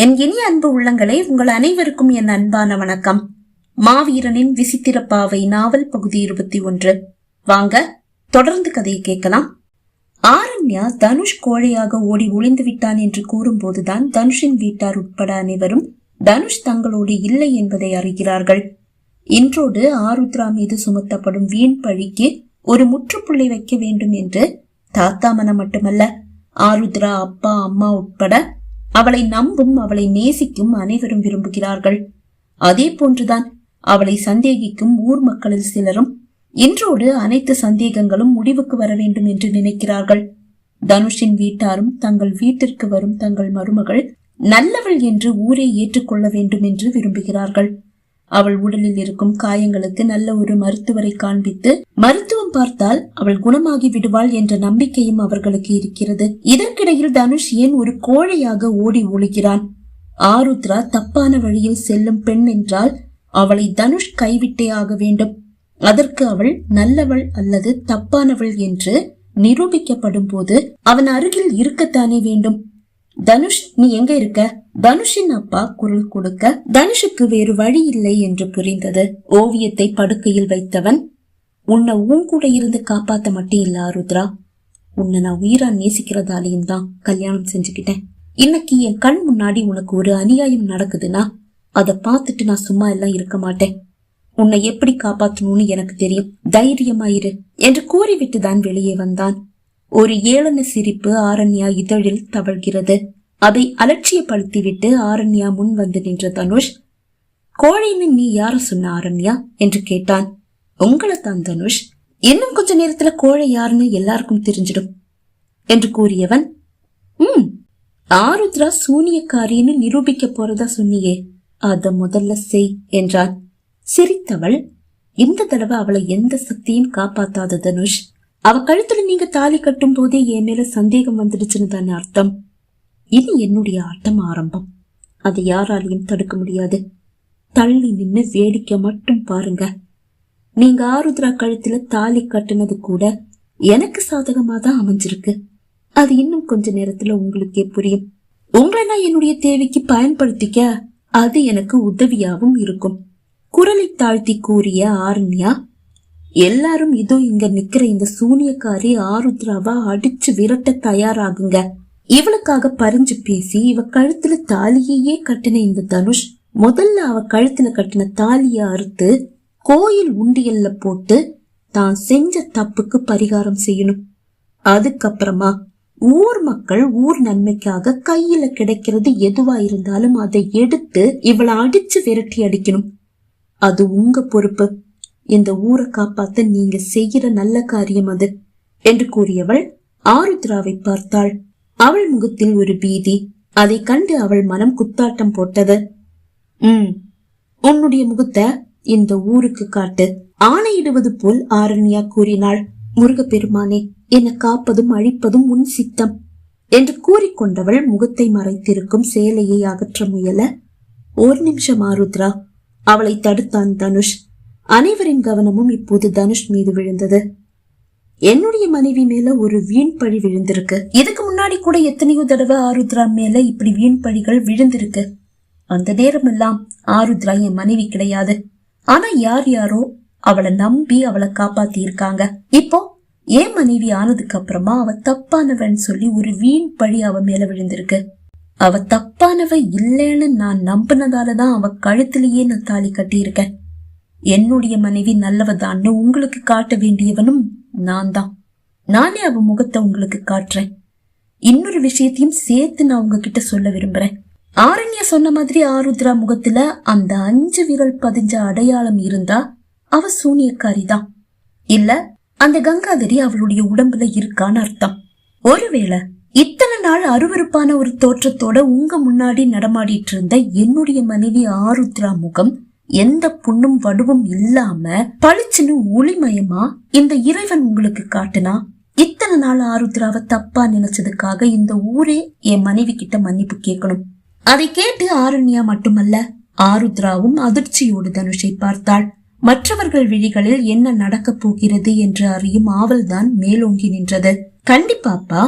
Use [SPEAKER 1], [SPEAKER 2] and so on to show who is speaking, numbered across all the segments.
[SPEAKER 1] என் இனிய அன்பு உள்ளங்களே, உங்கள் அனைவருக்கும் என் அன்பான வணக்கம். மாவீரனின் விசித்திர பாவை நாவல் பகுதி 21. வாங்க தொடர்ந்து கதையை கேட்கலாம். ஆரண்யா தனுஷ் கோழையாக ஓடி ஒளிந்து விட்டான் என்று கூறும்போதுதான் தனுஷின் வீட்டார் உட்பட அனைவரும் தனுஷ் தங்களோடு இல்லை என்பதை அறிகிறார்கள். இன்றோடு ஆருத்ரா மீது சுமத்தப்படும் வீண் பழிக்கு ஒரு முற்றுப்புள்ளி வைக்க வேண்டும் என்று தாத்தா மனம் மட்டுமல்ல, ஆருத்ரா அப்பா அம்மா உட்பட அவளை நம்பும் அவளை நேசிக்கும் அனைவரும் விரும்புகிறார்கள். அதே போன்றுதான் அவளை சந்தேகிக்கும் ஊர் மக்களில் சிலரும் இன்றோடு அனைத்து சந்தேகங்களும் முடிவுக்கு வர வேண்டும் என்று நினைக்கிறார்கள். தனுஷின் வீட்டாரும் தங்கள் வீட்டிற்கு வரும் தங்கள் மருமகள் நல்லவள் என்று ஊரை ஏற்றுக்கொள்ள வேண்டும் என்று விரும்புகிறார்கள். அவள் உடலில் இருக்கும் காயங்களுக்கு நல்ல ஒரு மருத்துவரை காண்பித்து மருத்துவம் பார்த்தால் அவள் குணமாகி விடுவாள் என்ற நம்பிக்கையும் அவர்களுக்கு இருக்கிறது. இதற்கிடையில் தனுஷ் ஏன் ஒரு கோழையாக ஓடி ஒளிகிறான்? ஆருத்ரா தப்பான வழியில் செல்லும் பெண் என்றால் அவளை தனுஷ் கைவிட்டே ஆக வேண்டும். அதற்கு அவள் நல்லவள் அல்லது தப்பானவள் என்று நிரூபிக்கப்படும் போது அவன் அருகில் இருக்கத்தானே வேண்டும். தனுஷ், நீ எங்க இருக்க? தனுஷின் அப்பா குரல் கொடுக்க தனுஷுக்கு வேறு வழி இல்லை என்று புரிந்தது. ஓவியத்தை படுக்கையில் வைத்தவன், உன்னை உன் கூட இருந்து காப்பாத்த மட்டும் இல்ல ஆருத்ரா, உன்னை நான் உயிரா நேசிக்கிறதாலையும் தான் கல்யாணம் செஞ்சுக்கிட்டேன். இன்னைக்கு என் கண் முன்னாடி உனக்கு ஒரு அநியாயம் நடக்குதுன்னா அதை பார்த்துட்டு நான் சும்மா எல்லாம் இருக்க மாட்டேன். உன்னை எப்படி காப்பாற்றணும்னு எனக்கு தெரியும், தைரியமாயிரு என்று கூறிவிட்டு தான் வெளியே வந்தான். ஒரு ஏளன சிரிப்பு ஆரண்யா இதழில் தவழ்கிறது. அதை அலட்சியப்படுத்திவிட்டு ஆரண்யா முன் வந்து நின்ற தனுஷ், கோழைன்னு நீ யார சொன்ன ஆரண்யா என்று கேட்டான். உங்களைத்தான் தனுஷ், இன்னும் கொஞ்ச நேரத்துல கோழை யாருன்னு எல்லாருக்கும் தெரிஞ்சிடும் என்று கூறியவன், ஆருத்ரா சூனியக்காரின்னு நிரூபிக்க போறதா சொன்னியே, அத முதல்ல செய் என்றான். சிரித்தவள், இந்த தடவை அவளை எந்த சக்தியும் காப்பாத்தாத தனுஷ், அவ கழுத்துல நீங்க தாலி கட்டும் போதே என் மேல சந்தேகம் வந்துடுச்சுன்னு தானே அர்த்தம். இனி என்னுடைய ஆட்டம் ஆரம்பம், அதை யாராலையும் தடுக்க முடியாது. தள்ளி நின்னு வேடிக்கை மட்டும் பாருங்க. நீங்க ஆருத்ரா கழுத்துல தாலி கட்டுனது கூட எனக்கு சாதகமா தான் அமைஞ்சிருக்கு. அது இன்னும் கொஞ்ச நேரத்துல உங்களுக்கே புரியும். உங்களை நான் என்னுடைய தேவைக்கு பயன்படுத்திக்க அது எனக்கு உதவியாவும் இருக்கும். குரலை தாழ்த்தி கூறிய ஆரண்யா, எல்லாரும் இதோ இங்க நிக்கிற இந்த சூனியக்காரி ஆருத்ராவா அடிச்சு விரட்ட தயாராகுங்க. இவளுக்காக பறிஞ்சு பேசி இவ கழுத்துல தாலியையே கட்டின இந்த தனுஷ் முதல்ல அவ கழுத்துல கட்டின தாலிய அறுத்து கோயில் உண்டியல்ல போட்டு தான் செஞ்ச தப்புக்கு பரிகாரம் செய்யணும். அதுக்கப்புறமா ஊர் மக்கள் ஊர் நன்மைக்காக கையில கிடைக்கிறது எதுவா இருந்தாலும் அதை எடுத்து இவளை அடிச்சு விரட்டி அடிக்கணும். அது உங்க பொறுப்பு. இந்த ஊரை காப்பாத்த நீங்க செய்கிற நல்ல காரியம் அது என்று கூறியவள் ஆருத்ராவை பார்த்தாள். அவள் முகத்தில் ஒரு பீதி. அதை கண்டு அவள் மனம் குத்தாட்டம் போட்டது. உன்னுடைய முகத்தை இந்த ஊருக்கு காட்டு, ஆணையிடுவது போல் ஆரண்யா கூறினாள். முருகப்பெருமானே, என்னை காப்பதும் அழிப்பதும் உன் சித்தம் என்று கூறிக்கொண்டவள் முகத்தை மறைத்திருக்கும் சேலையை அகற்ற முயல, ஒரு நிமிஷம் ஆருத்ரா, அவளை தடுத்தான் தனுஷ். அனைவரின் கவனமும் இப்போது தனுஷ் மீது விழுந்தது. என்னுடைய மனைவி மேல ஒரு வீண் பழி விழுந்திருக்கு. இதுக்கு முன்னாடி கூட எத்தனையோ தடவை ஆருத்ரா மேல இப்படி வீண் பழிகள் விழுந்திருக்கு. அந்த நேரம் எல்லாம் ஆருத்ரா என் மனைவி கிடையாது. ஆனா யார் யாரோ அவளை நம்பி அவளை காப்பாத்தி இருக்காங்க. இப்போ என் மனைவி ஆனதுக்கு அப்புறமா அவ தப்பானவன் சொல்லி ஒரு வீண் பழி அவ மேல விழுந்திருக்கு. அவ தப்பானவ இல்லைன்னு நான் நம்பினதாலதான் அவ கழுத்திலேயே நான் தாலி கட்டி இருக்கேன். என்னுடைய மனைவி நல்லவதான்னு உங்களுக்கு காட்ட வேண்டியவனும் நான் தான். நானே அவ முகத்தை உங்களுக்கு காட்டுறேன். இன்னொரு விஷயத்தையும் சேர்த்து நான் உங்ககிட்ட சொல்ல விரும்புறேன். ஆரண்யா சொன்ன மாதிரி ஆருத்ரா முகத்துல அந்த 5 விரல் பதிஞ்ச அடையாளம் இருந்தா அவ சூனியக்காரி தான். இல்ல அந்த கங்காதரி அவளுடைய உடம்புல இருக்கான்னு அர்த்தம். ஒருவேளை இத்தனை நாள் அருவருப்பான ஒரு தோற்றத்தோட உங்க முன்னாடி நடமாடிட்டு இருந்த என்னுடைய மனைவி ஆருத்ரா முகம் எந்த புண்ணும் வடுவும் இல்லாம பளிச்சுன்னு ஒளிமயமா இந்த இறைவன் உங்களுக்கு காட்டுனா, இத்தனை நாள் ஆருத்ராவை தப்பா நினைச்சதுக்காக இந்த ஊரே என் மனைவி கிட்ட மன்னிப்பு கேட்கணும். அதை கேட்டு ஆரண்யா மட்டுமல்ல, ஆருத்ராவும் அதிர்ச்சியோடு தனுஷை பார்த்தாள். மற்றவர்கள் விழிகளில் என்ன நடக்க போகிறது என்று அறியும் ஆவல்தான் மேலோங்கி நின்றது. கண்டிப்பாப்பா,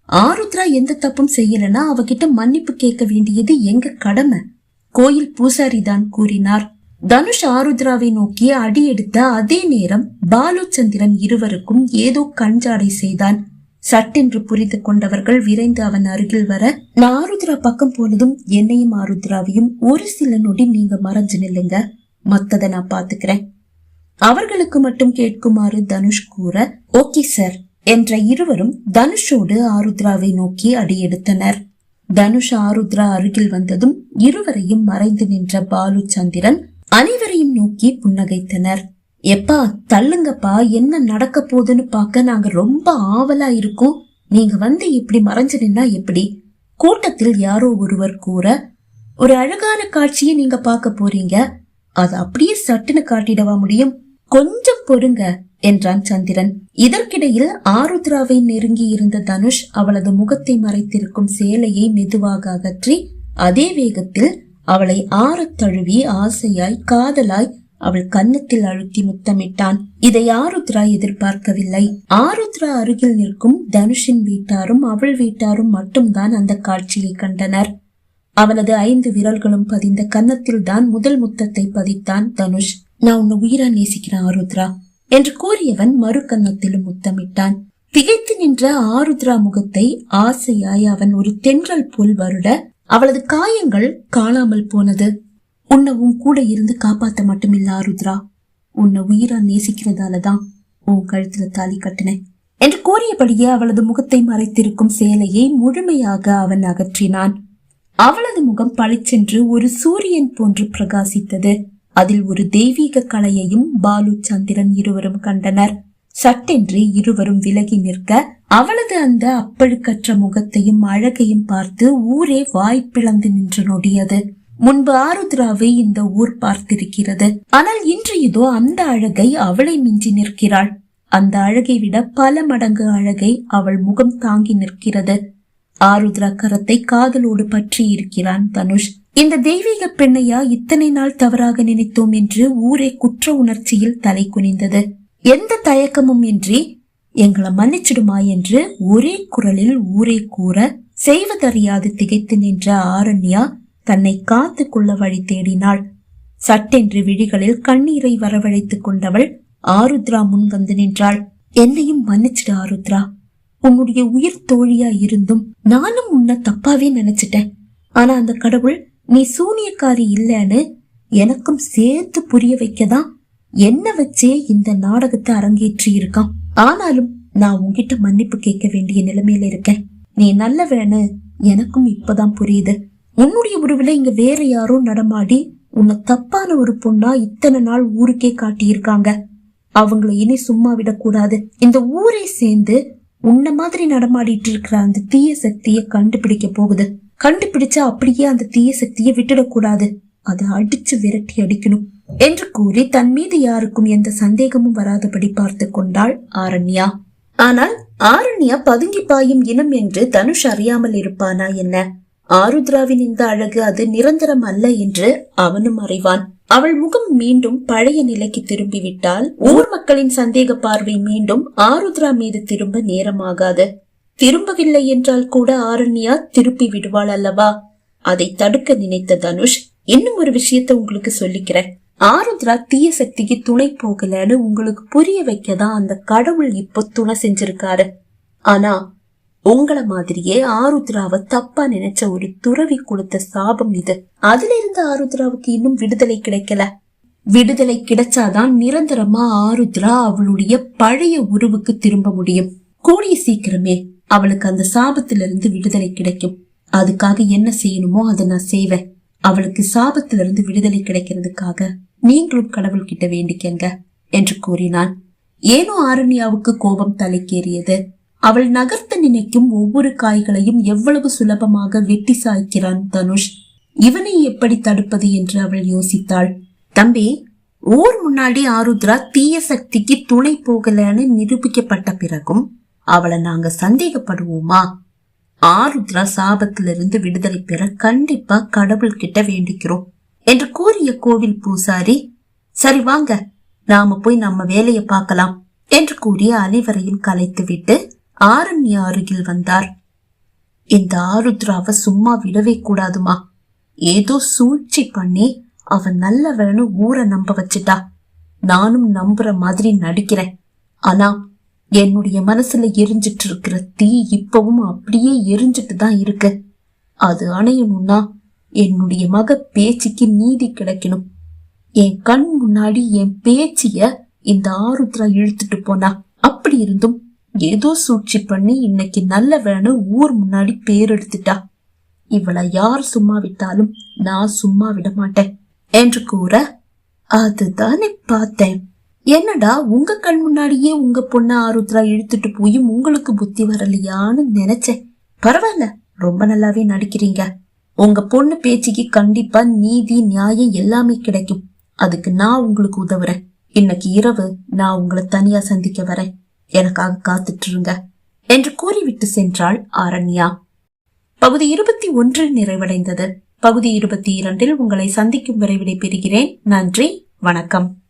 [SPEAKER 1] ஆருத்ரா எந்த தப்பும் செய்யலனா அவகிட்ட மன்னிப்பு கேட்க வேண்டியது எங்க கடமை. கோயில் பூசாரி தான் கூறினார். தனுஷ் ஆருத்ராவை நோக்கி அடி எடுத்த அதே நேரம் பாலுச்சந்திரன் இருவருக்கும் ஏதோ கஞ்சாடை செய்தான். சட்டென்று புரிந்து கொண்டவர்கள் விரைந்து அவன் அருகில் வர, நான் ஆருத்ரா பக்கம் போனதும் என்னையும் ஆருத்ராவையும் ஒரு சில நொடி நீங்க மறைஞ்சு நில்லுங்க, மத்தத நான் பாத்துக்கிறேன். அவர்களுக்கு மட்டும் கேட்குமாறு தனுஷ் கூற, ஓகே சார் என்ற இருவரும் தனுஷோடு ஆருத்ராவை நோக்கி அடியெடுத்தனர். தனுஷ் ஆருத்ரா அருகில் வந்ததும் இருவரையும் மறைந்து நின்ற பாலுச்சந்திரன் அனைவரையும் நோக்கி புன்னகைத்தனர். எப்பா தள்ளுங்கப்பா, என்ன நடக்க போகுதுன்னு பாக்க நாங்க ரொம்ப ஆவலா இருக்கோம். நீங்க வந்து இப்படி மறைஞ்சு நின்னா எப்படி? கூட்டத்தில் யாரோ ஒருவர் கூற, ஒரு அழகான காட்சியை நீங்க பாக்க போறீங்க, அது அப்படியே சட்டுன்னு காட்டிடவா முடியும்? கொஞ்சம் பொறுங்க என்றான் சந்திரன். இதற்கிடையில் ஆருத்ராவை நெருங்கி இருந்த தனுஷ் அவளது முகத்தை மறைத்திருக்கும் சேலையை மெதுவாக அகற்றி அதே வேகத்தில் அவளை ஆறத் தழுவி ஆசையாய் காதலாய் அவள் கன்னத்தில் அழுத்தி முத்தமிட்டான். இதை ஆருத்ரா எதிர்பார்க்கவில்லை. ஆருத்ரா அருகில் நிற்கும் தனுஷின் வீட்டாரும் அவள் வீட்டாரும் மட்டும்தான் அந்த காட்சியை கண்டனர். அவனது 5 விரல்களும் பதிந்த கன்னத்தில் தான் முதல் முத்தத்தை பதித்தான் தனுஷ். நான் உன்னை உயிரா நேசிக்கிறேன் ஆருத்ரா என்று கூறியவன் மறு கன்னத்திலும் முத்தமிட்டான். திகைத்து நின்ற ஆருத்ரா முகத்தை ஆசையாய் அவன் ஒரு தென்றல் போல் வருட அவளது காயங்கள் காணாமல் போனது. உன்னை கூட இருந்து காப்பாத்த மட்டுமில்ல ஆருத்ரா, உன்னை உயிரா நேசிக்கிறதாலதான் உன் கழுத்துல தாலி கட்டினேன் என்று கூறியபடியே அவளது முகத்தை மறைத்திருக்கும் சேலையை முழுமையாக அவன் அகற்றினான். அவளது முகம் பளிச்சென்று ஒரு சூரியன் போன்று பிரகாசித்தது. அதில் ஒரு தெய்வீக கலையையும் பாலு சந்திரன் இருவரும் கண்டனர். சட்டென்று இருவரும் விலகி நிற்க அவளது அந்த அப்பழுக்கற்ற முகத்தையும் அழகையும் பார்த்து ஊரே வாய்ப்பிழந்து நின்று நொடியது. முன்பு ஆருத்ராவை இந்த ஊர் பார்த்திருக்கிறது. ஆனால் இன்று இதோ அந்த அழகை அவளை மிஞ்சி நிற்கிறாள். அந்த அழகை விட பல மடங்கு அழகை அவள் முகம் தாங்கி நிற்கிறது. ஆருத்ரா கரத்தை காதலோடு பற்றி இருக்கிறான் தனுஷ். இந்த தெய்வீக பெண்ணையா இத்தனை நாள் தவறாக நினைத்தோம் என்று ஊரே குற்ற உணர்ச்சியில் தலை குனிந்தது. எந்த தயக்கமும் இன்றி எங்களை மன்னிச்சிடுமா என்று ஒரே குரலில் ஊரே கூற, செய்வதறியாது திகைத்து நின்ற ஆரண்யா தன்னை காத்து கொள்ள வழி தேடினாள். சட்டென்று விழிகளில் கண்ணீரை வரவழைத்துக் கொண்டவள் ஆருத்ரா முன் வந்து நின்றாள். என்னையும் மன்னிச்சிடு ஆருத்ரா, உன்னுடைய உயிர் தோழியா இருந்தும் நானும் உன்னை தப்பாவே நினைச்சிட்டேன். ஆனா அந்த கடவுள் நீ சூனியக்காரி இல்லன்னு எனக்கும் சேர்த்து புரிய வைக்கதான் என்ன வச்சே இந்த நாடகத்தை அரங்கேற்றி இருக்கான். ஆனாலும் நான் உன்கிட்ட மன்னிப்பு கேட்க வேண்டிய நிலைமையில இருக்கேன். நீ நல்லவன்னு எனக்கும் இப்பதான் புரியுது. உன்னுடைய உருவில இங்க வேற யாரோ நடமாடி உன்னை தப்பான ஒரு பொண்ணா இத்தனை நாள் ஊருக்கே காட்டியிருக்காங்க. அவங்கள இனி சும்மா விடக்கூடாது. இந்த ஊரே சேர்ந்து உன்ன மாதிரி நடமாடிட்டு இருக்கிற அந்த தீய சக்திய கண்டுபிடிக்க போகுது. கண்டுபிடிச்சா அப்படியே அந்த தீய சக்தியை விட்டுடக்கூடாது, அதை அடிச்சு விரட்டி அடிக்கணும் என்று கூறி தன் மீது யாருக்கும் எந்த சந்தேகமும் வராதபடி பார்த்து கொண்டாள் ஆரண்யா. ஆனால் ஆரண்யா பதுங்கி பாயும் இனம் என்று தனுஷ் அறியாமல் இருப்பானா என்ன? ஆருத்ராவின் இந்த அழகு அது நிரந்தரம் அல்ல என்று அவனும் அறிவான். அவள் முகம் மீண்டும் பழைய நிலைக்கு திரும்பிவிட்டால் ஊர் மக்களின் சந்தேக பார்வை மீண்டும் ஆருத்ரா மீது திரும்ப நேரமாகாது. திரும்பவில்லை என்றால் கூட ஆரண்யா திருப்பி விடுவாள் அல்லவா? அதை தடுக்க நினைத்த தனுஷ் இன்னும் ஒரு விஷயத்த உங்களுக்கு சொல்லிக்கிறேன். ஆருத்ரா தீய சக்திக்கு துணை போகலன்னு உங்களுக்கு புரிய வைக்கதான் அந்த கடவுள் இப்போ துணை செஞ்சிருக்காரு. ஆனா உங்கள மாதிரியே ஆருத்ராவை தப்பா நினைச்ச ஒரு துறவி கொடுத்த சாபம் இது. அதுல இருந்து ஆருத்ராவுக்கு இன்னும் விடுதலை கிடைக்கல. விடுதலை கிடைச்சாதான் நிரந்தரமா ஆருத்ரா அவளுடைய பழைய உருவுக்கு திரும்ப முடியும். கூடிய சீக்கிரமே அவளுக்கு அந்த சாபத்திலிருந்து விடுதலை கிடைக்கும். அதுக்காக என்ன செய்யணுமோ அதை நான் செய்வேன். அவளுக்கு சாபத்திலிருந்து விடுதலை கிடைக்கிறதுக்காக நீங்களும் கடவுள் கிட்ட வேண்டிக்கங்க என்று கூறினான். ஏனோ ஆரண்யாவுக்கு கோபம் தலைக்கேறியது. அவள் நகர்த்த நினைக்கும் ஒவ்வொரு காய்களையும் எவ்வளவு சுலபமாக வெட்டி சாய்க்கிறான் தனுஷ். இவனை எப்படி தடுப்பது என்று அவள் யோசித்தாள். தம்பி, ஊர் முன்னாடி ஆருத்ரா தீய சக்திக்கு துணை போகலன்னு நிரூபிக்கப்பட்ட பிறகும் அவளை நாங்க சந்தேகப்படுவோமா? ஆருத்ரா சாபத்திலிருந்து விடுதலை பெற கண்டிப்பா கடவுள் கிட்ட வேண்டிக்கிறோம் என்று கூறிய கோவில் பூசாரி, சரி வாங்க நாம போய் நம்ம வேலையை பார்க்கலாம் என்று கூறி அனைவரையும் கலைத்து விட்டு ஆரண்யா அருகில் வந்தார். இந்த ஆருத்ராவை சும்மா விடவே கூடாதுமா. ஏதோ சூழ்ச்சி பண்ணி அவன் நல்லவன்னு ஊரை நம்ப வச்சுட்டா. நானும் நம்புற மாதிரி நடிக்கிறேன். ஆனா என்னுடைய மனசுல எரிஞ்சிட்டு இருக்கிற தீ இப்பவும் அப்படியே எரிஞ்சிட்டு தான் இருக்கு. அது அணையணும்னா என்னுடைய மக பேச்சுக்கு நீதி கிடைக்கணும். என் கண் முன்னாடி என் பேச்சிய இந்த ஆருத்ரா இழுத்துட்டு போனா. அப்படி இருந்தும் ஏதோ சூழ்ச்சி பண்ணி இன்னைக்கு நல்லவன்னு ஊர் முன்னாடி பேர் எடுத்துட்டா. இவளை யார் சும்மா விட்டாலும் நான் சும்மா விட மாட்டேன் என்று கூற, அதுதானே பார்த்தேன். என்னடா உங்க கண் முன்னாடியே உங்க பொண்ண ஆருத்ரா இழுத்துட்டு போய் உங்களுக்கு புத்தி வரலையான்னு நினைச்சேன். பரவாயில்ல, ரொம்ப நல்லாவே நடிக்கிறீங்க. உங்க பொண்ணு பேச்சுக்கு கண்டிப்பா நீதி நியாயம் எல்லாமே கிடைக்கும். அதுக்கு நான் உங்களுக்கு உதவுறேன். இன்னைக்கு இரவு நான் உங்களை தனியா சந்திக்க வரேன். எனக்காக காத்துட்டு இருங்க என்று கூறிவிட்டு சென்றாள் ஆரண்யா. பகுதி 21 நிறைவடைந்தது. பகுதி 22 உங்களை சந்திக்கும் வரை விடைபெறுகிறேன். நன்றி, வணக்கம்.